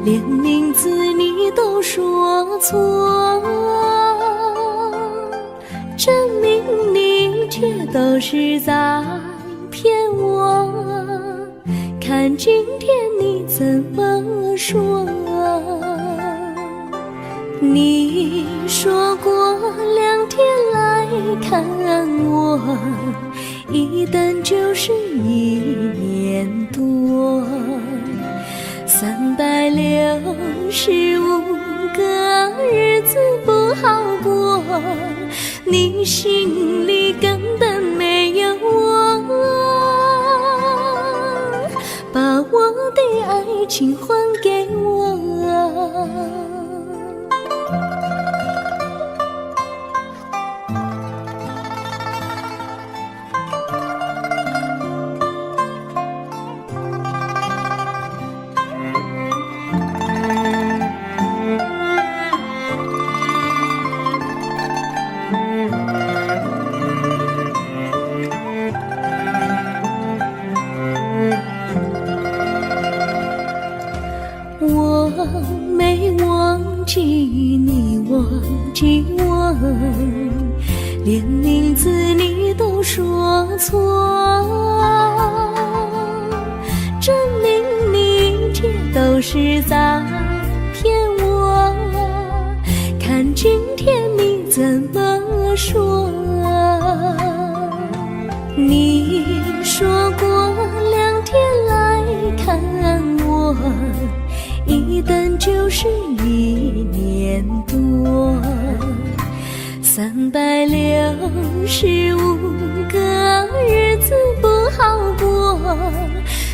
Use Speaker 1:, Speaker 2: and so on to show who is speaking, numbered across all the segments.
Speaker 1: 连名字你都说错，证明你却都是在骗我。看今天你怎么说？你说过2天来看我，一等就是1年多，365个日子不好过，你心里根本没有我，把我的爱情还给我。我没忘记你忘记我，连名字你都说错，证明你却都是在骗我。看今天你怎么说？你说过2天来看我，一等就是1年多，365个日子不好过，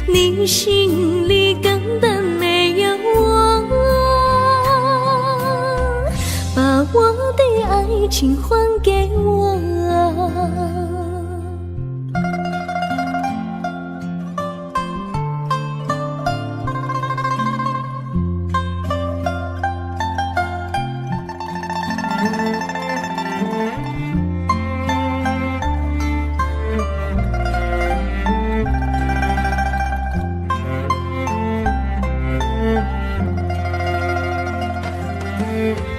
Speaker 1: 你心里根本没有我，把我的爱情还给我。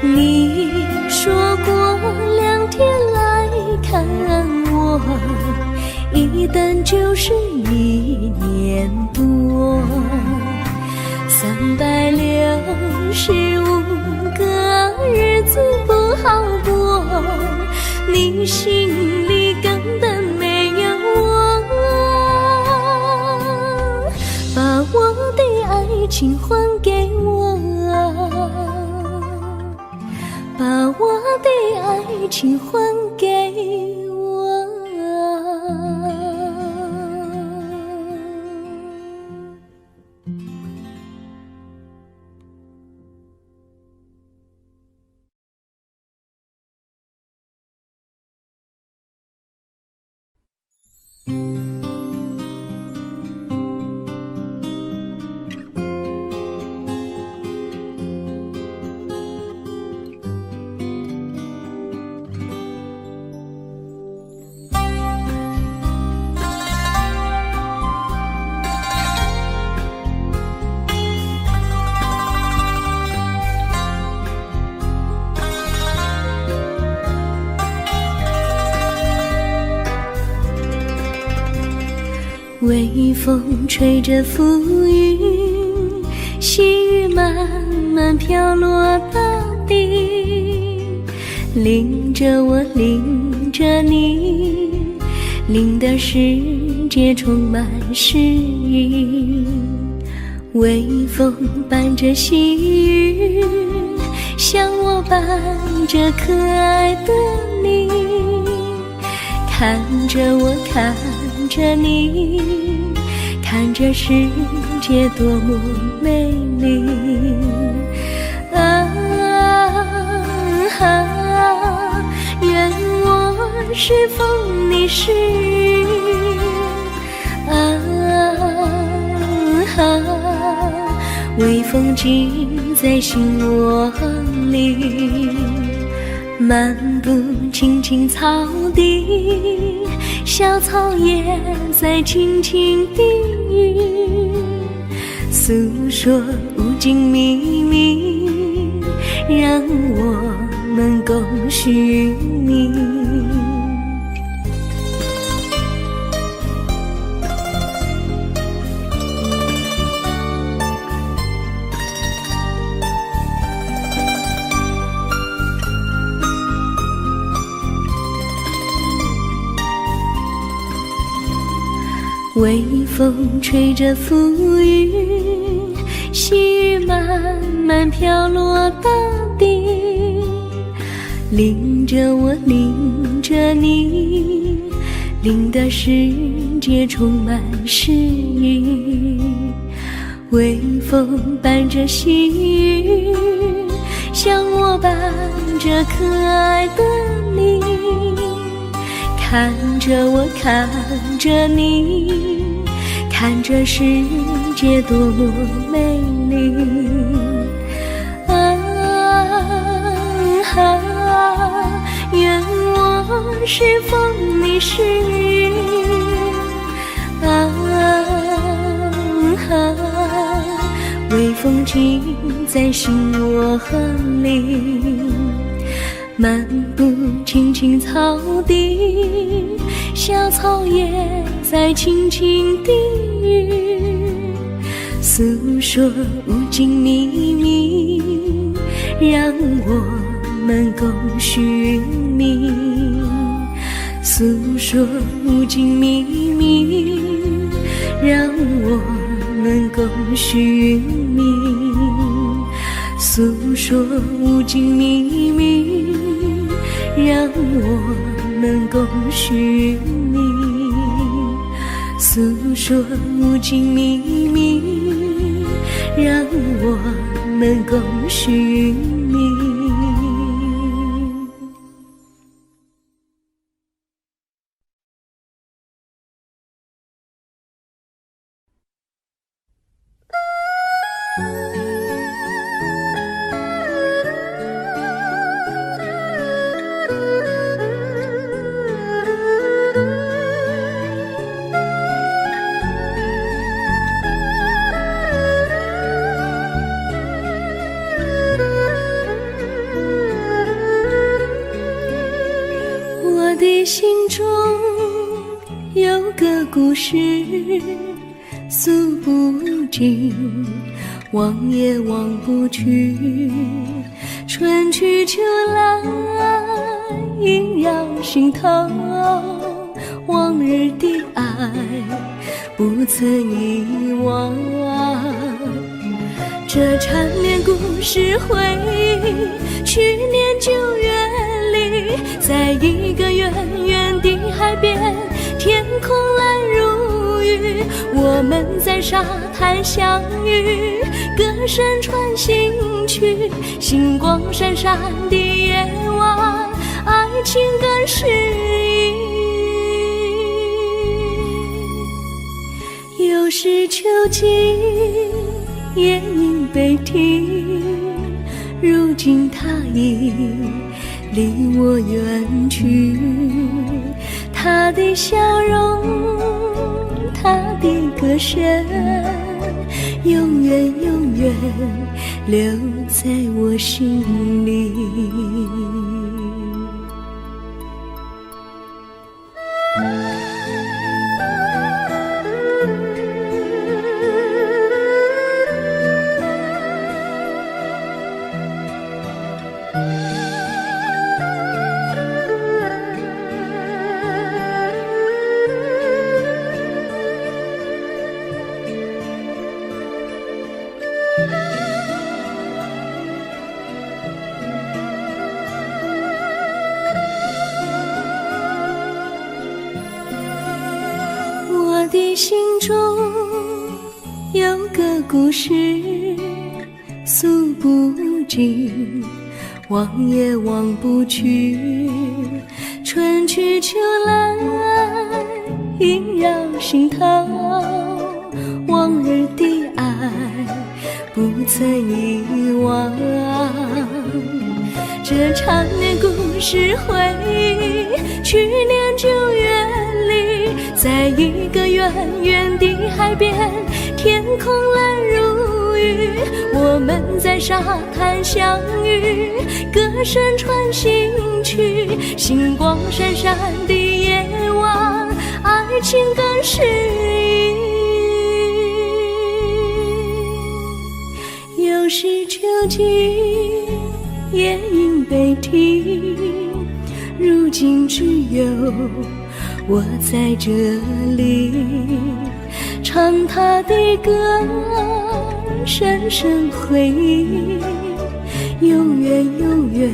Speaker 1: 你说过2天来看我，一等就是1年多，365个日子不好过，你心里根本没有我，把我的爱情还给我，把我的爱情还给我。微风吹着浮云，细雨慢慢飘落大地，淋着我，淋着你，淋的世界充满诗意。微风伴着细雨，像我伴着可爱的你，看着我，看着你，看着世界多么美丽。愿我是风，你是雨。微风尽在心窝里，漫步青青草地，小草也在轻轻低语。诉说无尽秘密，让我们共许命。微风吹着浮云，细雨慢慢飘落大地，淋着我，淋着你，淋得世界充满诗意。微风伴着细雨，像我伴着可爱的你，看着我，看着你，看这世界多么美丽。愿我是风，你是雨。微风轻在心窝里，漫步青青草地，小草也在轻轻低语，诉说无尽秘密，让我们共许命。诉说无尽秘密，让我们共许命。诉说无尽秘密，让我们共许命。诉说无尽秘密，让我们共许命。我的心中有个故事诉不尽，忘也忘不去，春去秋来萦绕心头，往日的爱不曾遗忘。这缠绵故事回忆，去年9月里，在一个远远的海边，天空蓝如玉，我们在沙滩相遇，歌声传心曲，星光闪闪的夜晚，爱情更诗意。又是秋季，夜莺悲啼，如今他已离我远去，他的笑容，他的歌声，永远永远留在我心里。我的心中有个故事诉不尽，忘也忘不去，春去秋来萦绕心头，往日的爱不曾遗忘。这缠绵故事回忆，去年9月里，在一个远远的海边，天天空蓝如玉，我们在沙滩相遇，歌声传心曲，星光闪闪的夜晚，爱情更诗意。又是秋季，夜莺北啼，如今只有我在这里，唱他的歌，深深回忆，永远永远，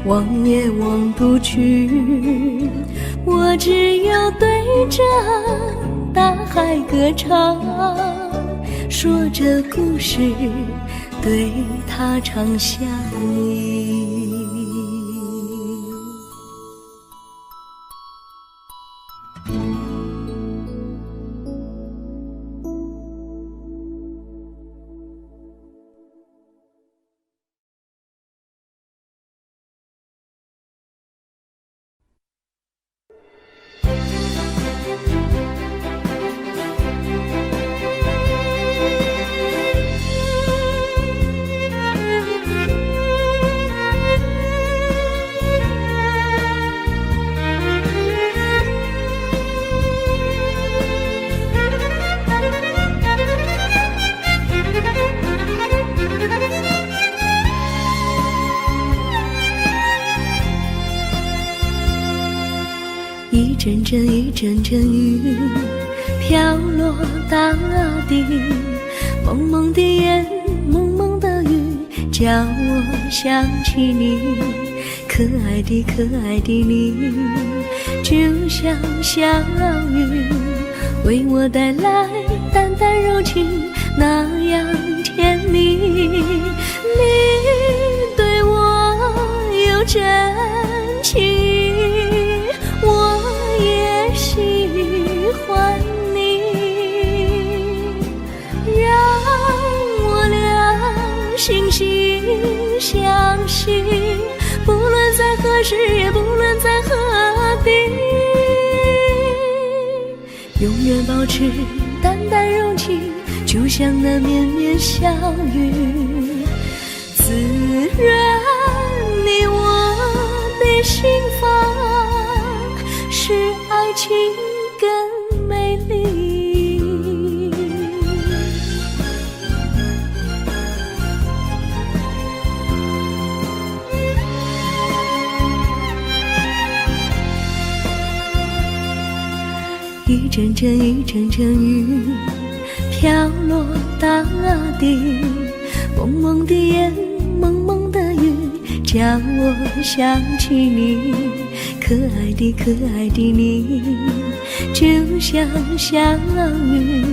Speaker 1: 忘也忘不去。我只有对着大海歌唱，说着故事，对他唱下你。一阵阵一阵阵雨飘落大地，蒙蒙的烟，蒙蒙的雨，叫我想起你，可爱的可爱的你，就像小雨，为我带来淡淡柔情，那样甜蜜。你对我有真情，我也喜欢你，让我俩惺惺相惜，不论在何时，也不论在何地，永远保持淡淡柔情，就像那绵绵小雨，滋润你我的心房，使爱情更美丽。一阵阵一阵阵雨飘落大地，蒙蒙的烟，蒙蒙的雨，叫我想起你，可爱的可爱的你，就像小雨，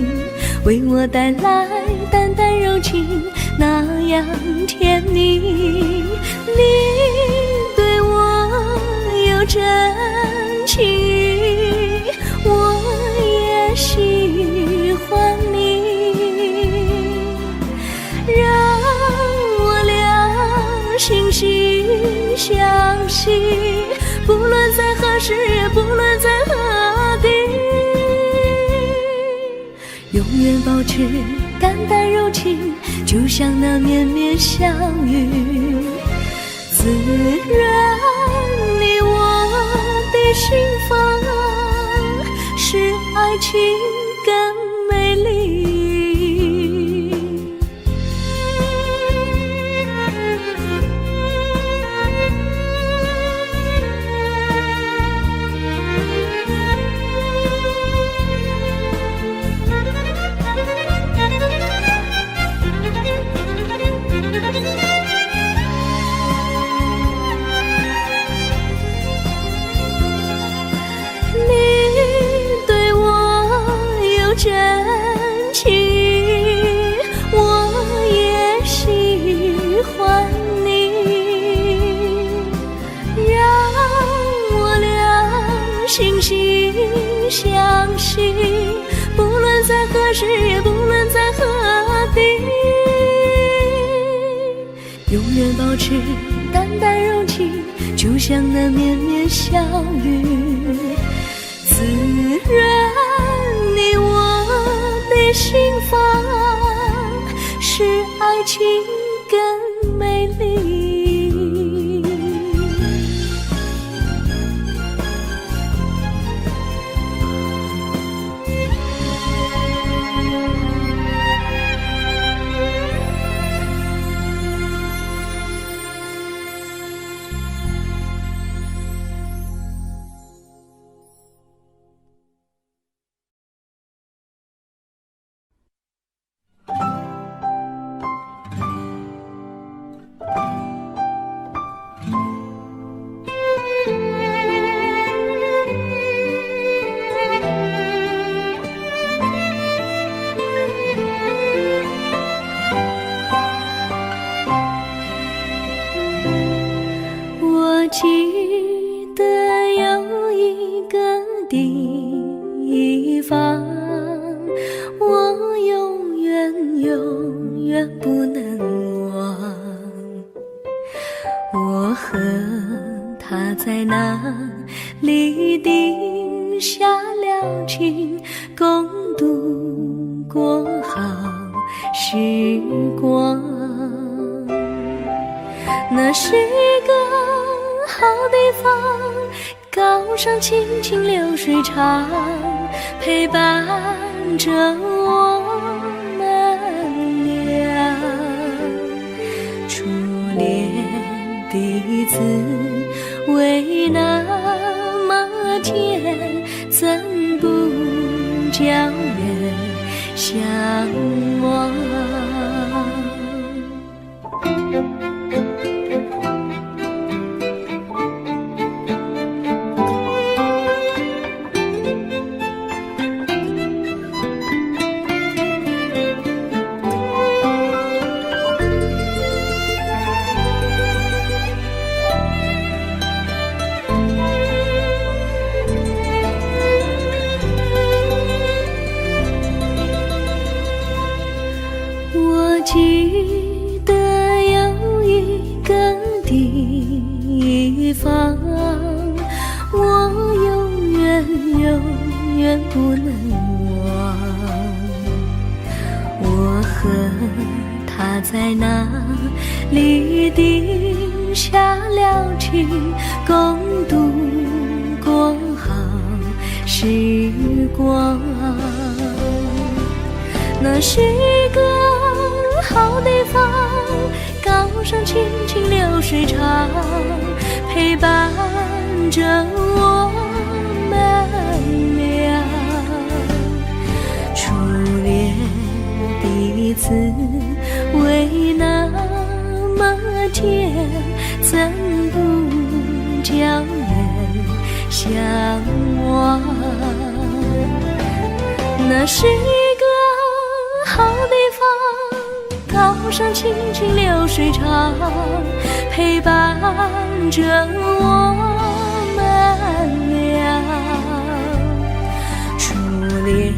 Speaker 1: 为我带来淡淡柔情，那样甜蜜。你对我有真情，我也喜欢你，让我俩惺惺相惜，不论在何时，也不论在何地，永远保持淡淡柔情，就像那绵绵小雨，滋润你我的心房，使爱情更美丽。真情，我也喜欢你，让我俩惺惺相惜，不论在何时，也不论在何地，永远保持淡淡柔情，就像那绵绵小雨，滋润你我的的心房，使爱情更美丽。记得有一个地方，我永远不能忘。我和他在那里定下了情，共度过好时光。那是个好地方，高山青青流水长，陪伴着我们俩。初恋第一次为那么甜，怎不叫人向往？我记得有一个地方，我永远不能忘。我和他在那里定下了情，共度过好时光。那是个好地方，高山青青流水长，陪伴着我们俩。初恋第一次为那么甜，怎不叫人向往？那是好地方，高山青青流水长，陪伴着我们俩。初恋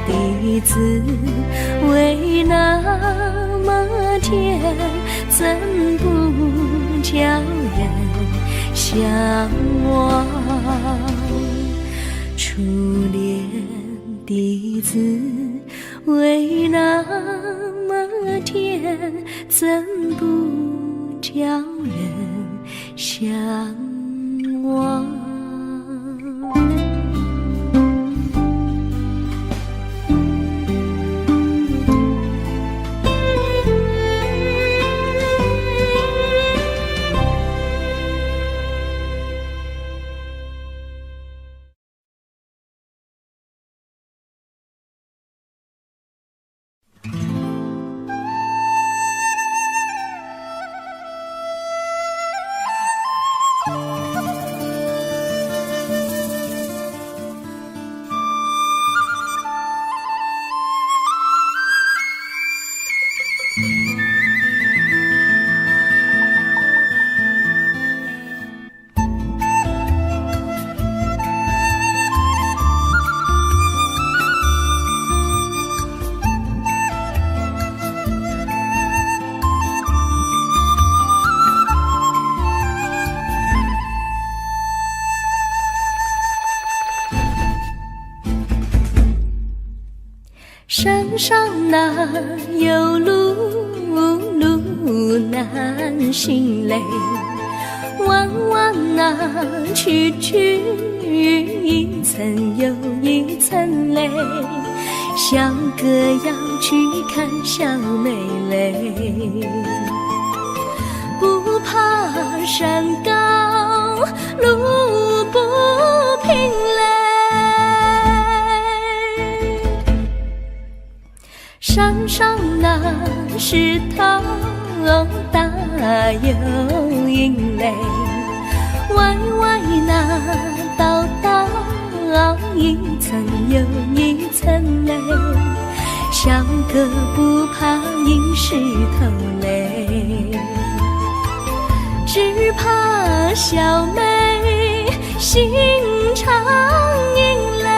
Speaker 1: 第一次为那么甜，怎不叫人向往？初恋第一次为那么甜，怎不叫人向往？上哪有路，路难行嘞。弯弯啊曲曲，一层又一层嘞。小哥要去看小妹嘞，不怕山高路不平嘞。山上那石头大又硬嘞，歪歪那道道一层又一层嘞。小哥不怕硬石头嘞，只怕小妹心肠硬嘞。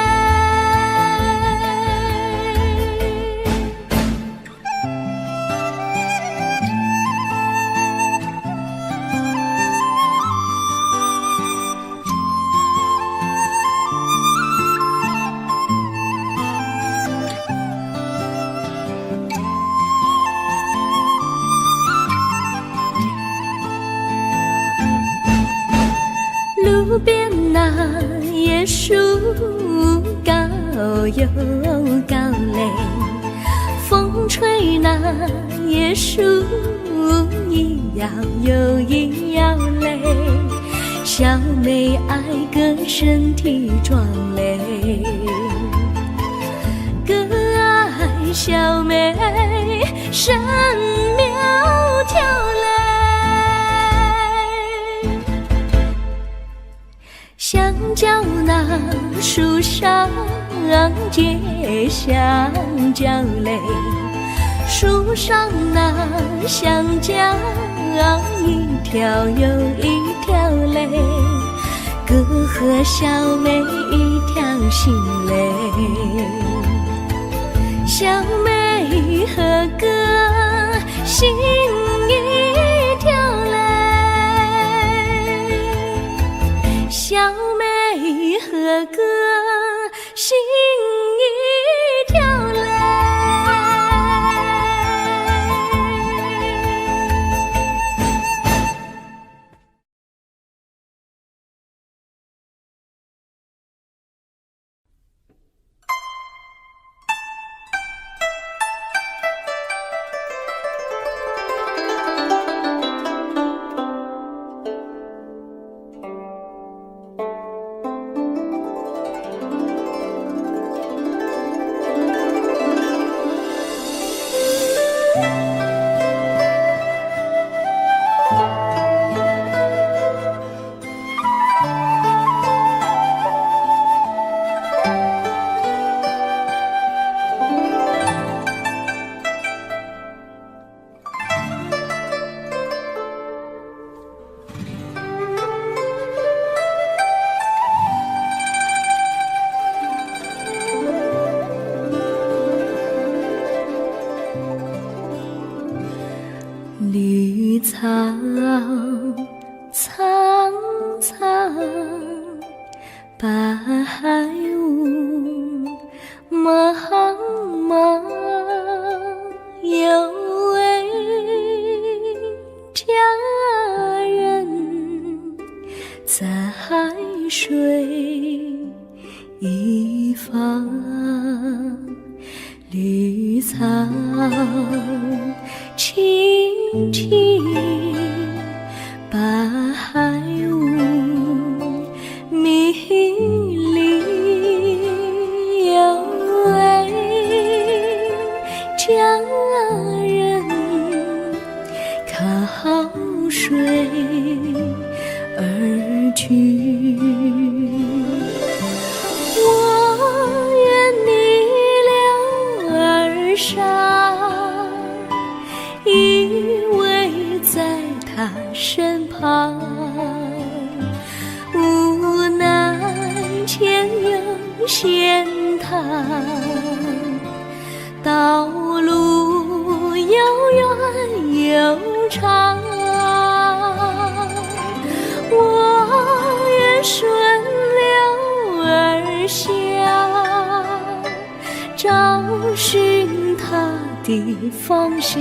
Speaker 1: 路边那椰树高又高嘞，风吹那椰树一摇又一摇嘞。小妹爱个身体壮嘞，哥爱小妹身苗条嘞。香蕉那树上结香蕉嘞，树上那香蕉一条又一条嘞，哥和小妹一条心嘞。小妹和哥心一条嘞，小妹和哥心一条嘞。绿草苍苍，白雾茫茫，有位佳人在水一方。绿草青青，白雾迷离，有位佳人靠水而居。依偎在他身旁，无奈前有险滩，道路又远又长，我愿顺流而下，找寻他的方向，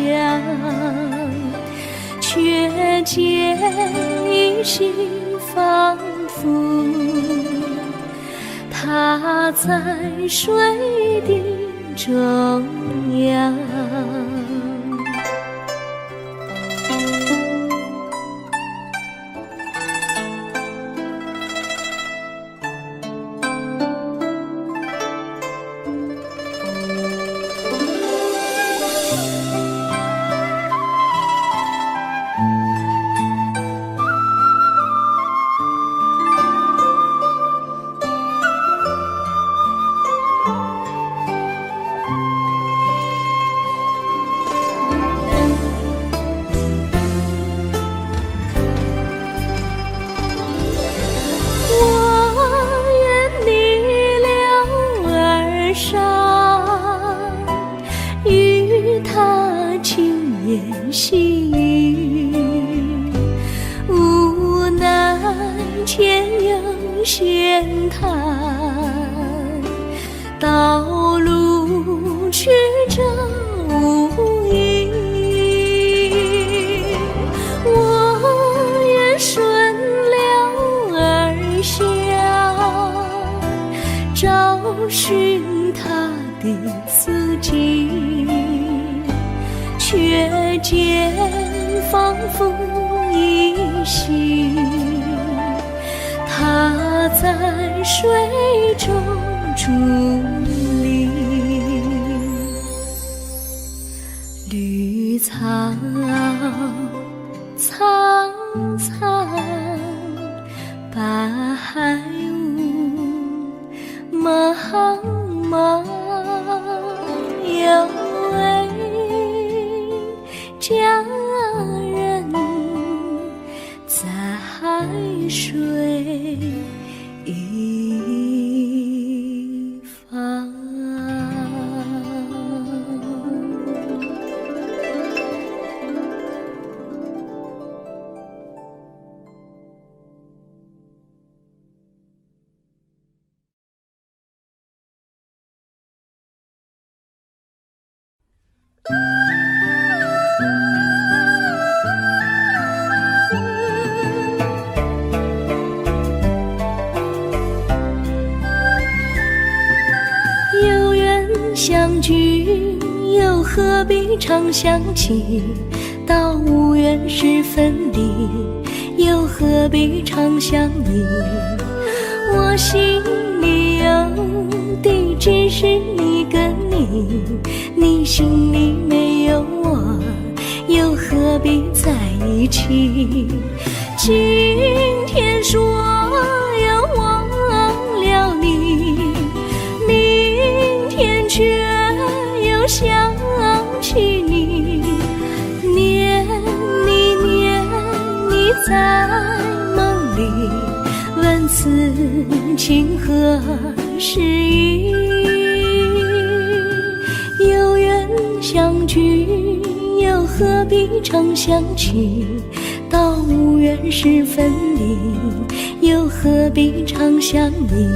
Speaker 1: 却见一心仿佛他在水的中央。细雨无奈前有险滩，道路曲折无依，我愿顺流而下，找寻他的足迹，却见仿佛依稀，他在水中伫立。绿草苍苍，白雾茫茫，有位佳人在水一方。有缘相聚，又何必常想起？到无缘时分离，又何必常想你？我心里有的只是一个你，你心里没有我，又何必在一起？今天说要忘了你，明天却又想起你，念你念你在梦里，问此情何时已？有缘相聚，又何必常想起？到无缘时分离，又何必常想你？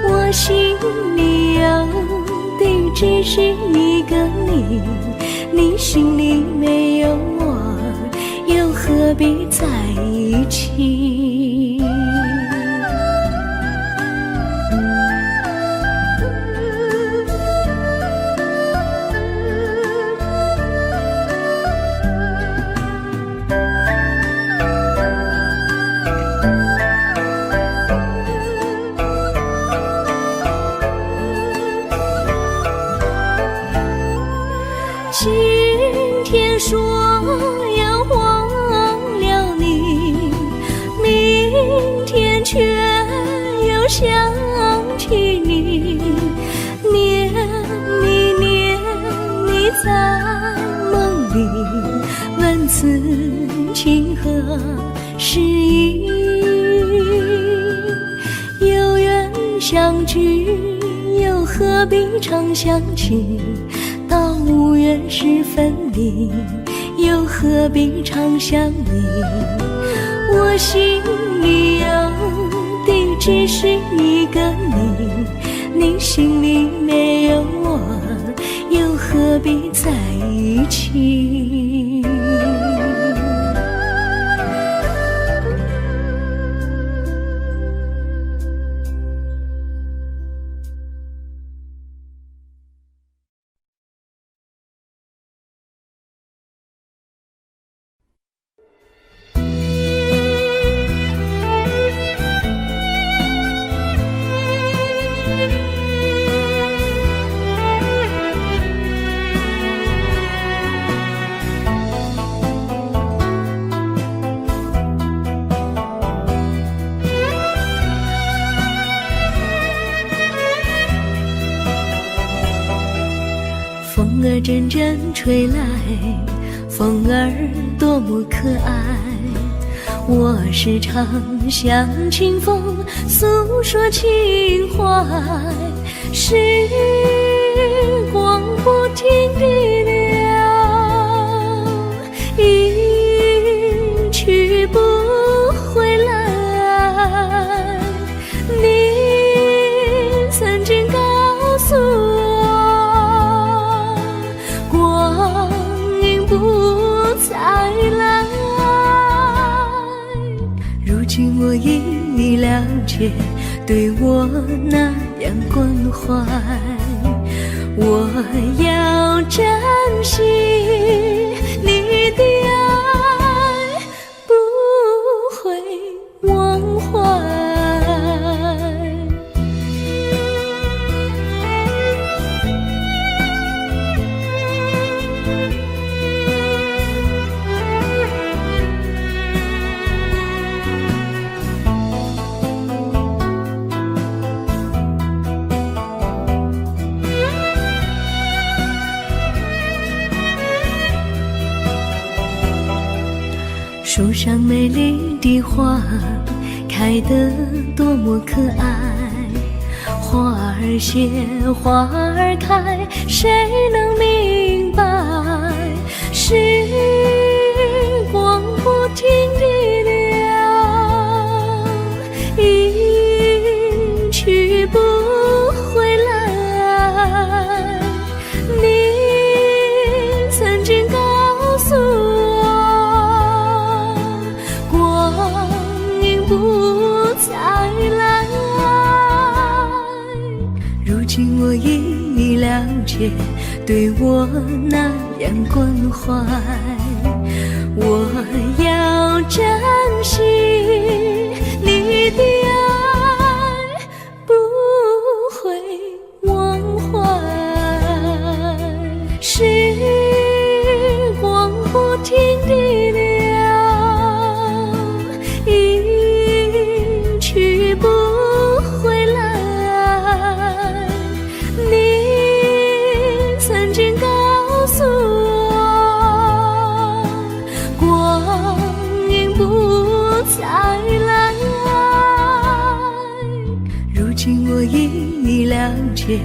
Speaker 1: 我心里有的只是一个你，你心里没有我，又何必在一起？今天说要忘了你，明天却又想起你，念你念你在梦里，问此情何时已？有缘相聚，又何必常想起？到无缘时分离，又何必常想你？我心里有的只是一个你，你心里没有我，又何必在一起？风儿阵阵吹来，风儿多么可爱。我时常向清风诉说情怀，时光不停地流，一去不回来。你曾经告诉我，光阴不再来。如今我已了解，对我那样关怀，我要珍惜你的爱，不会忘怀。树上美丽的花开得多么可爱，花儿谢，花儿开，谁能明白？时光不停地流，一去不回来。你曾经告诉我，不再来。如今我已了解，对我那样关怀，我要珍惜你的爱，不会忘怀。时光不停地流，不回来。你曾经告诉我，光阴不再来。如今我已了解，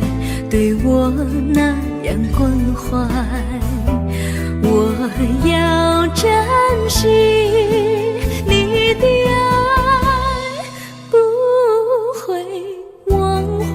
Speaker 1: 对我那样关怀，我要珍惜你的爱，不会忘怀。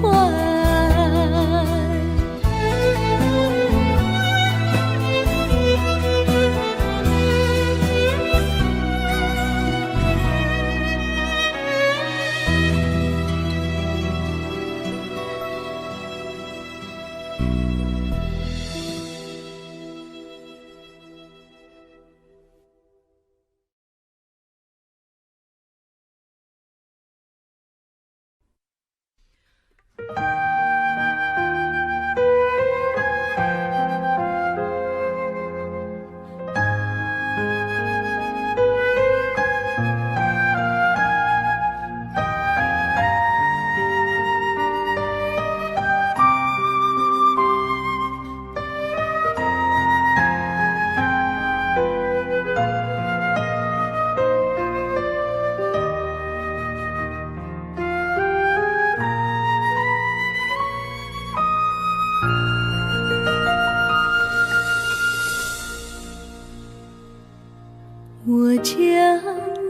Speaker 1: 我将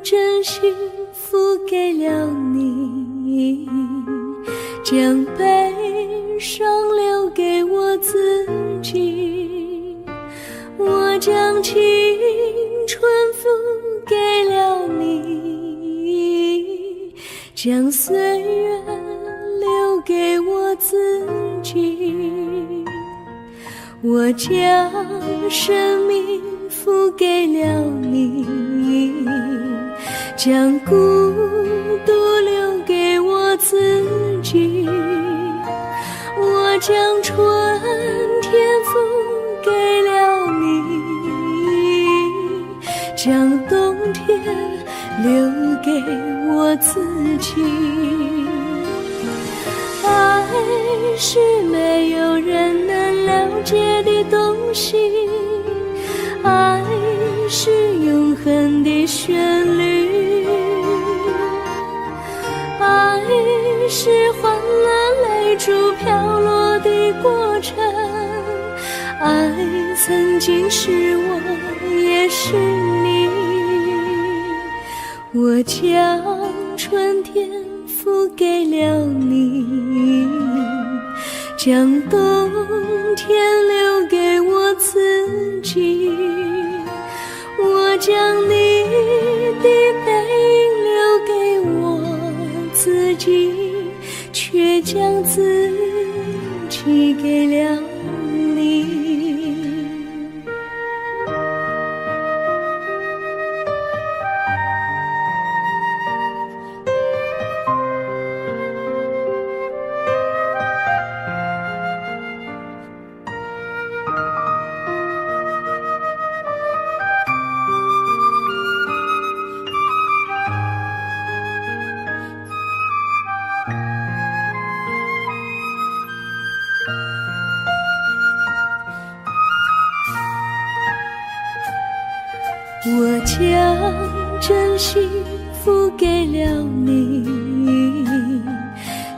Speaker 1: 真心付给了你，将悲伤留给我自己。己。我将青春付给了你，将岁月留给我自己。我将生命付给了你，将孤独留给我自己。我将春天付给了你，将冬天留给我自己。爱是没有人能了解的东西，爱是永恒的旋律，爱是换了泪珠飘落的过程，爱曾经是我也是你。我将春天付给了你，将冬天留给我自己。我将你的背影留给我自己，却将自己给了你。我将真心付给了你，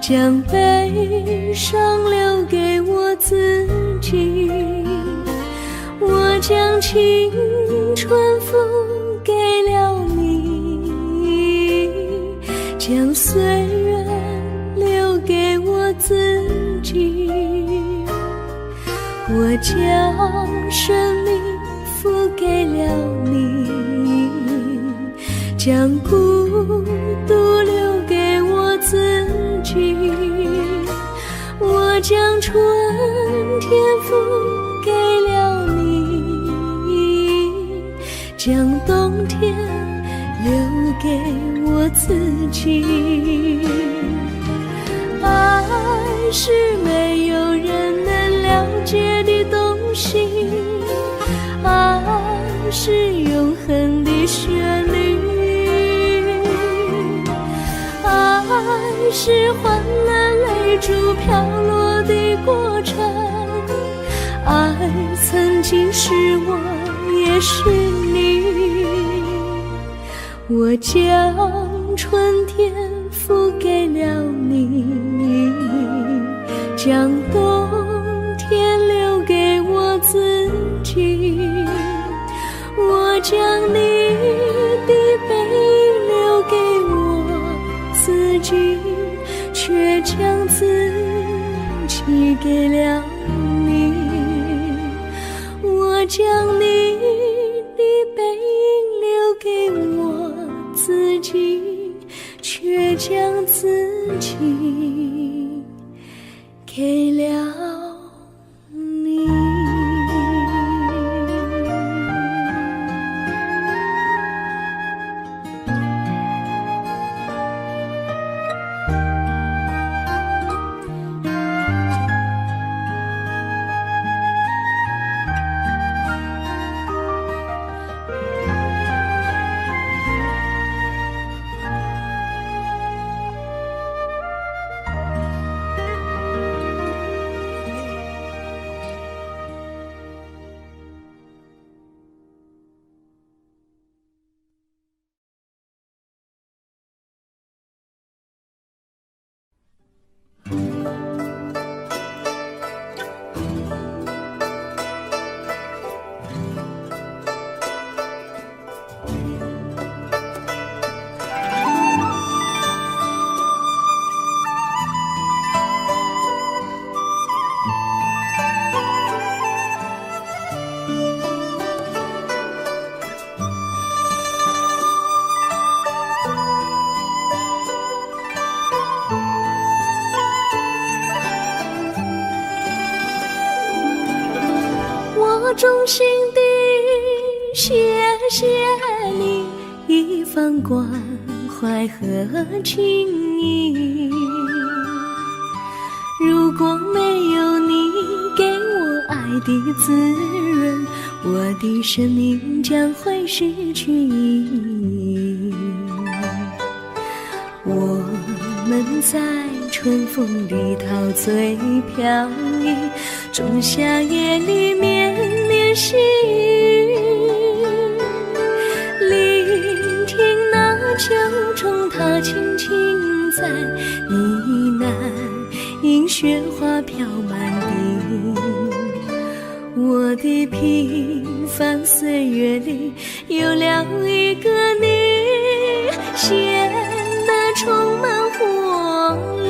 Speaker 1: 将悲伤留给我自己。我将青春付给了你，将岁月留给我自己。我将生命付给了你，将孤独留给我自己。我将春天付给了你，将冬天留给我自己。爱是没有人能了解的东西，爱是永恒的旋律，爱是换了泪珠飘落的过程，爱曾经是我也是你。我将春天付给了你，将冬天留给我自己。我将你的背影留给我自己，却将自己给了你。我将你的背影留给我自己，却将自己给了你。谢你一番关怀和情谊。如果没有你给我爱的滋润，我的生命将会失去意义。我们在春风里陶醉飘逸，仲夏夜里绵绵细雨，聆听那秋虫它轻轻在呢喃，因雪花飘满地。我的平凡岁月里有了一个你，显得充满活力。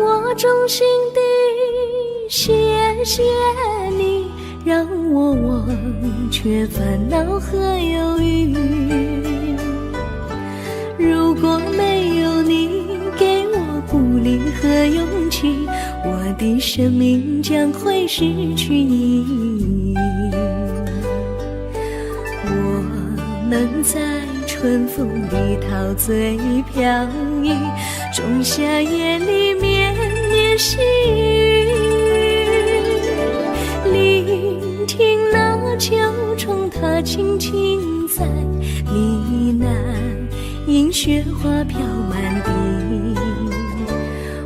Speaker 1: 我衷心地谢谢你，让我忘却烦恼和忧郁。如果没有你给我鼓励和勇气，我的生命将会失去意义。我们在春风里陶醉飘逸，仲夏夜里绵绵细雨，聆听那秋虫它轻轻在呢喃，因雪花飘满地。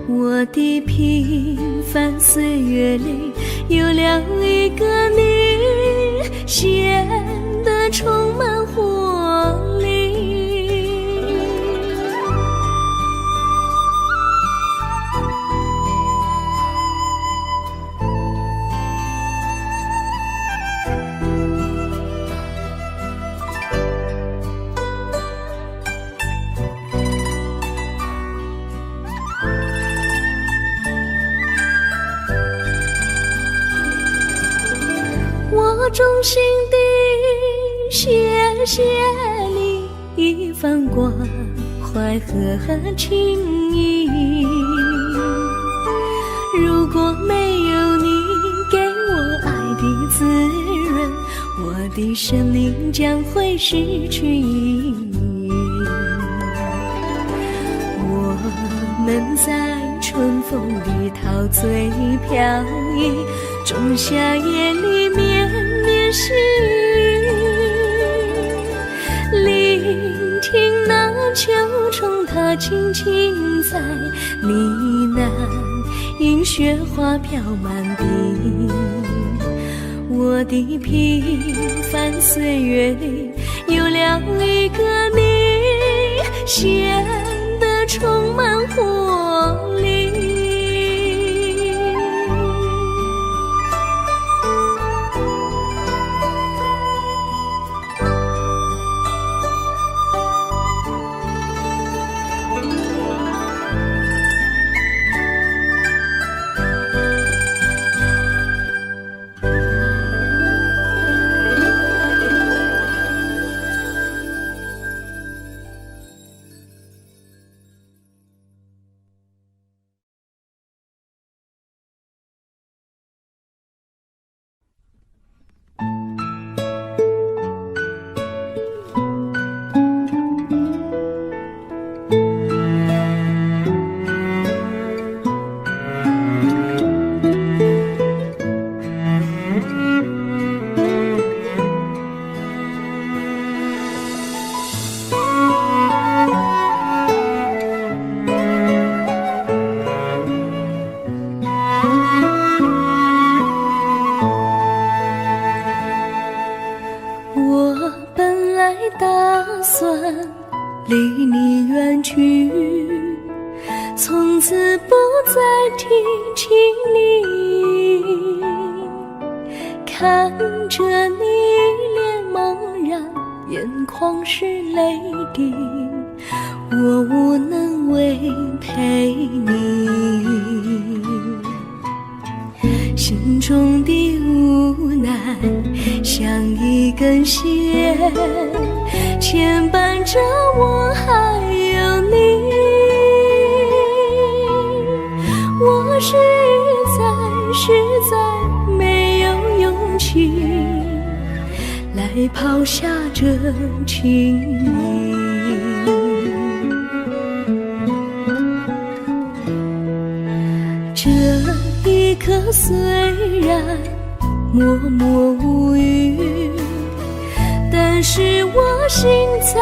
Speaker 1: 我的平凡岁月里有了一个你，显得充满活力。我衷心地谢谢你一番关怀和情谊。如果没有你给我爱的滋润，我的生命将会失去意义。我们在春风里陶醉飘逸，仲夏夜里绵绵细雨，聆听那秋虫它轻轻在呢喃，因雪花飘满地。我的平凡岁月里有了一个你，显得充满活力。离你远去，从此不再提起你。看着你脸茫然，眼眶是泪滴，我无能为陪你，心中的无奈像一根线牵绊着我还有你。我实在没有勇气来抛下这情谊。这一刻虽然默默无语，但是我心在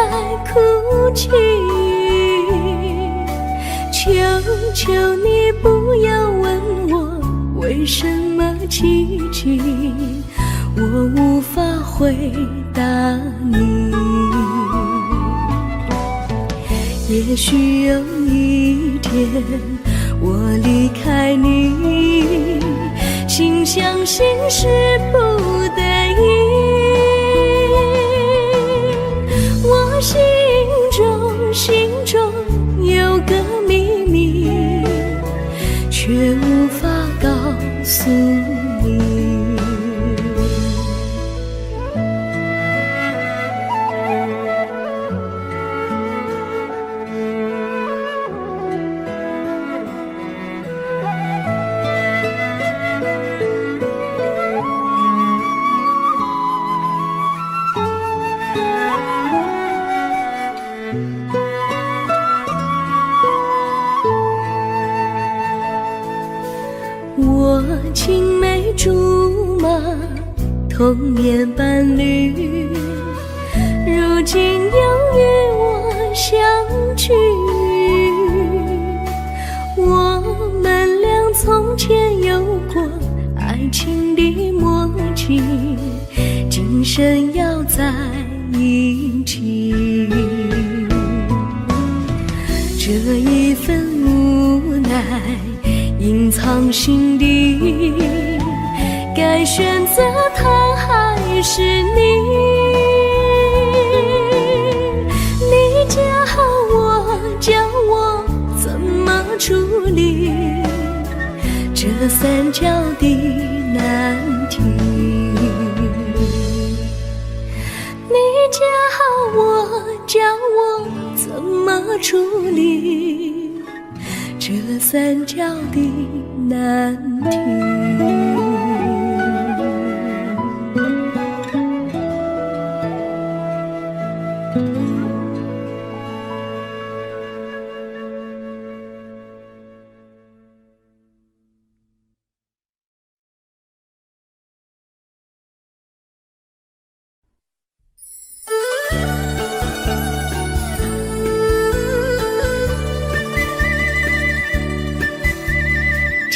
Speaker 1: 哭泣。求求你不要问我为什么寂静，我无法回答你。也许有一天我离开你，心相信是不得已。我心中有个秘密，却无法告诉你。我青梅竹马，童年伴侣，如今又与我相聚。我们俩从前有过爱情的默契，今生要在一起。这一份无奈隐藏心底，该选择他还是你？你教我怎么处理这三角的难题？你教我怎么处理这三角的难题？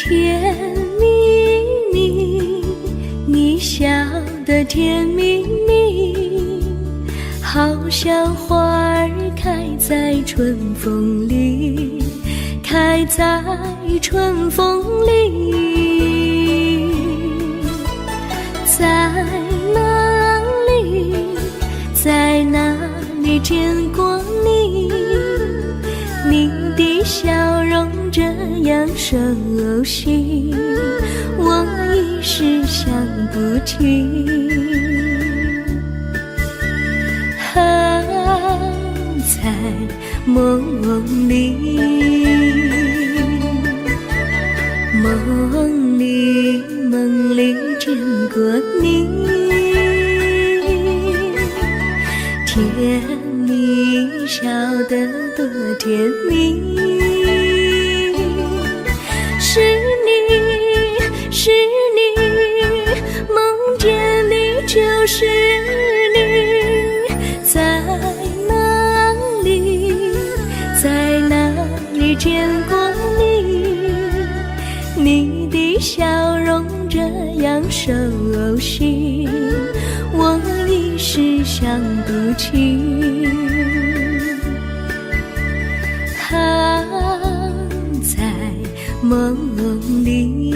Speaker 1: 甜蜜蜜，你笑得甜蜜蜜，好像花儿开在春风里，开在春风里。在哪里，在哪里见过你？你的笑容这样熟悉，我一时想不起。在梦里，梦里见过你，甜蜜笑得多甜蜜。是你，梦见你就是你。在哪里见过你？你的笑容这样熟悉，我一时想不起。在梦里。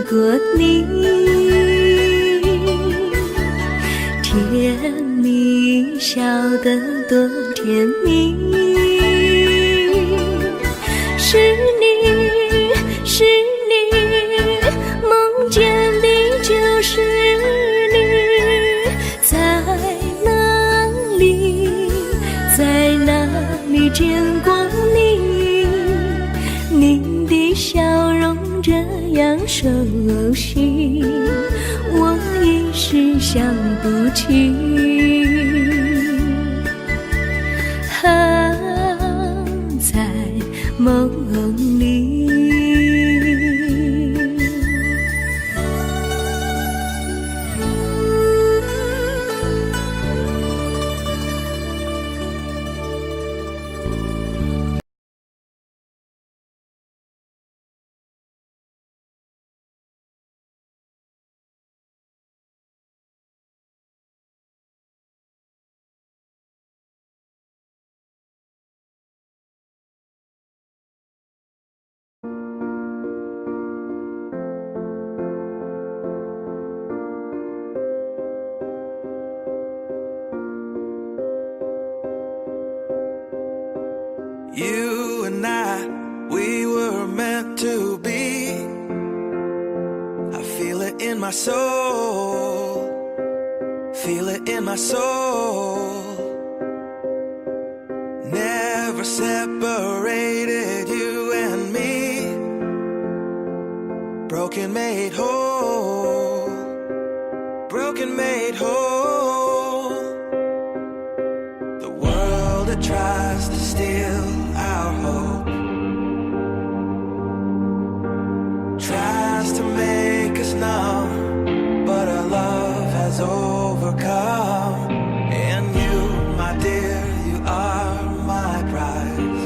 Speaker 1: 过你，甜蜜笑得多甜蜜。是你，是你，梦见的就是你，在哪里，在哪里见过你？你的笑容这样熟悉，我一时想不起。在梦里。
Speaker 2: You and I, we were meant to be. I feel it in my soul, feel it in my soul. Never separated, you and me. Broken made whole, broken made whole. The world that tries to steal our hope tries to make us numb, but our love has overcome. And you, my dear, you are my prize.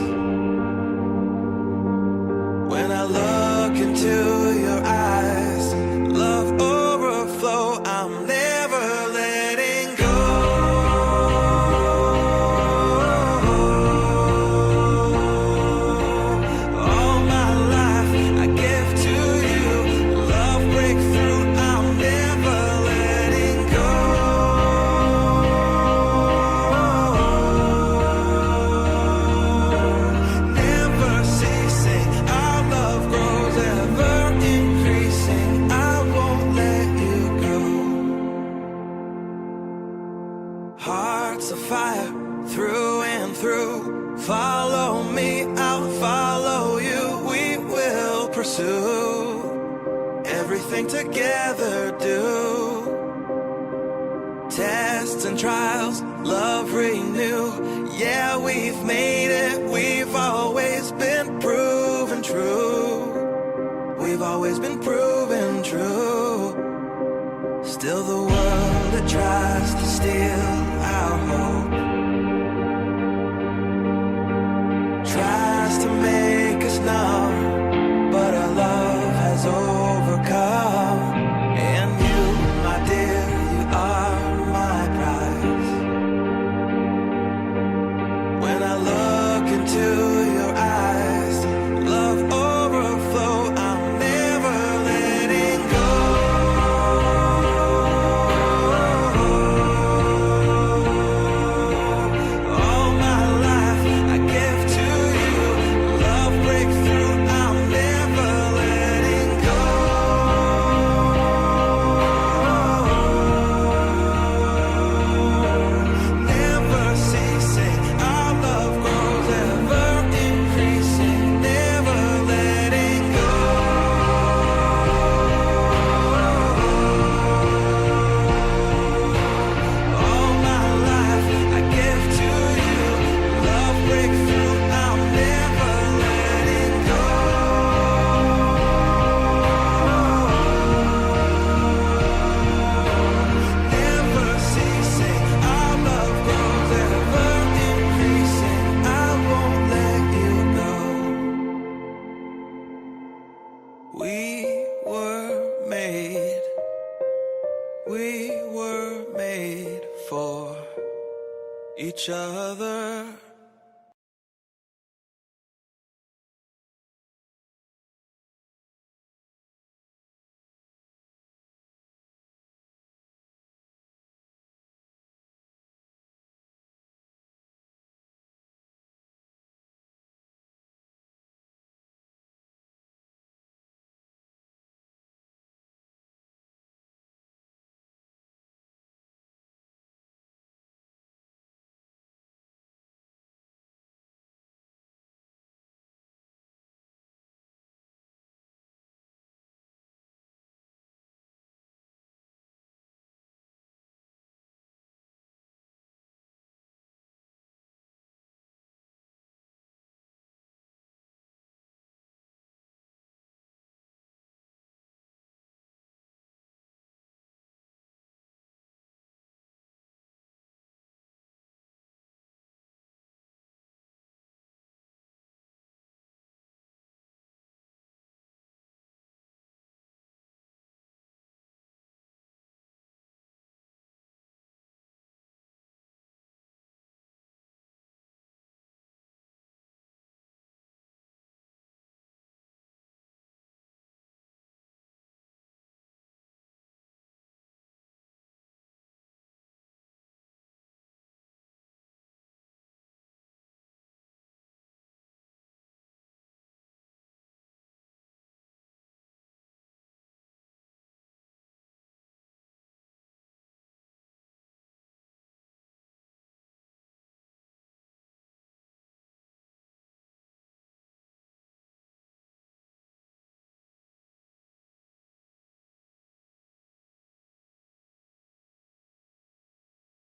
Speaker 2: When I look into your eyes, love overflow, I'm never letting go. All my life I give to you, love breakthrough, I'm never letting go. Never ceasing, our love grows ever increasing, I won't let you go. Hearts of fire through and through, follow me, I'll follow you, we will pursue everything together, do tests and trials, love renew. Yeah, we've made it, we've always been proven true, we've always been proven true. Still the world that tries to steal our hope tries to make us numb, but our love has overcome. And you, my dear, you are my prize. When I look into your eyes, love overflow, I'm never letting go. All my life I give to you, love breakthrough, I'm never letting go. Never ceasing, our love grows ever increasing, never letting go. All my life I give to you, love breakthrough, I'm never letting go. Never ceasing, our love grows ever increasing, I won't let you go. We were made for each other.